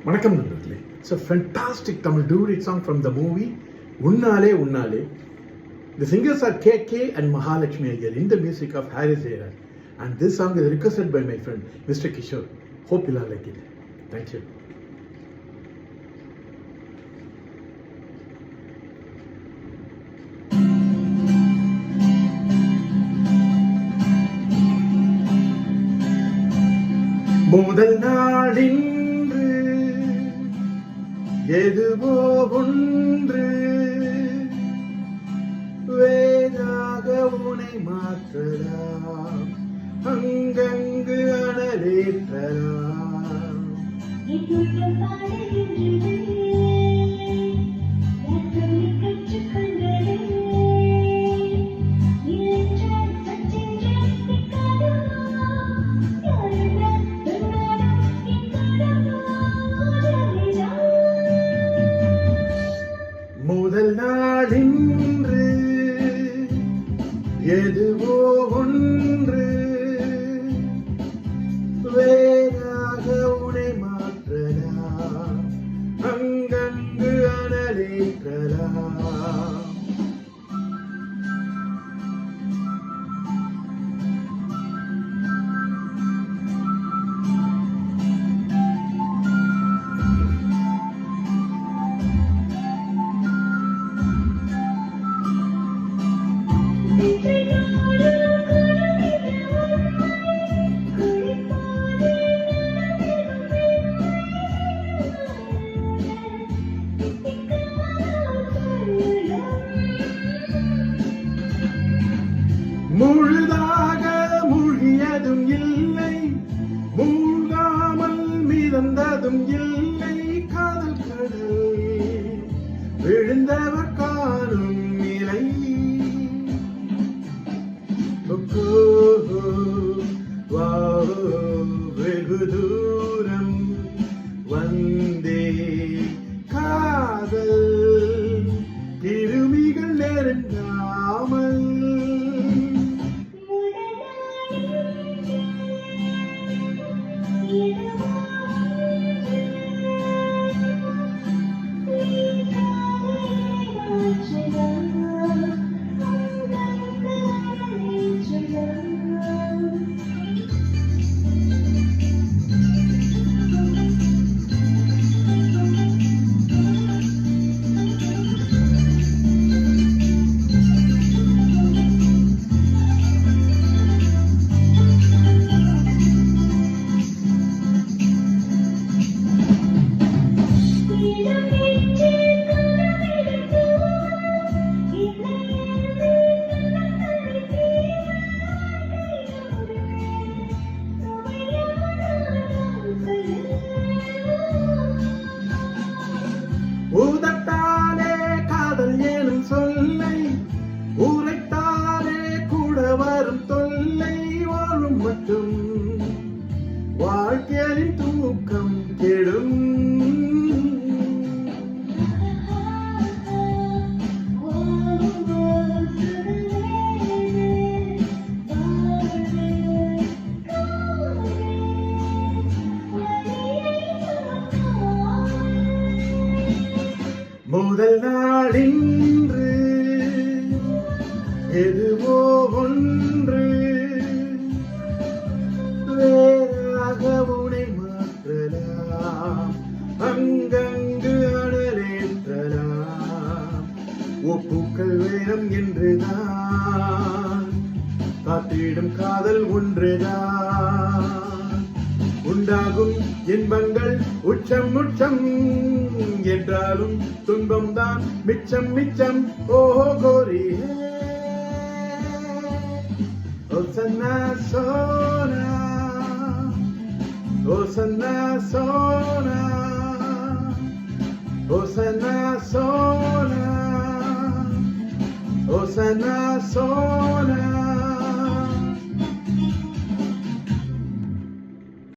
வணக்கம் நண்பர்களே. It's a fantastic Tamil duet song from the movie Unnale Unnale. The singers are KK and Mahalakshmi Iyer in the music of Haris Jayaraj. And this song is requested by my friend Mr. Kishore. Hope you'll like it. Thank you. முதல் நாளின் எதுவோ ஒன்று வேறாக உனை மாற்றலாம், அங்கங்கு அனலேற்றலாம். முதல் நாளின்று எதுவோ ஒன்று வேறாக உனை மாற்றலாம், அங்கங்கு அனலேற்றலாம். முழுதாக மூழ்கியதும் இல்லை, மூழ்காமல் மிதந்ததும் இல்லை. காதல் கடல் விழுந்தவர் காணும் நிலை. வெகு தூரம் வந்தே காதல் கிருமிகள் நெருங்காமல். ஊதத்தாலே காதல் எனும் சொல்லை உரைத்தாலே கூட வரும் தொல்லை. வாழும் மட்டும் வாழ்க்கையின் தூக்கம் கெடும். முதல் நாளின்று எதுவோ ஒன்று வேறாக உனை மாற்றலாம், அங்கங்கு அனலேற்றலாம். ஒப்புக்கள் வேணும் என்றுதான் காத்திடும் காதல் ஒன்றுதான். உண்டாகும் இன்பங்கள் உச்சம் உச்சம் என்றாலும் துன்பம் தான் மிச்சம் மிச்சம். ஓஹோ கோரி ஓசன்னா சோனா, ஓசன்னா சோனா, ஓசன்னா சோனா, ஓசன்னா சோனா.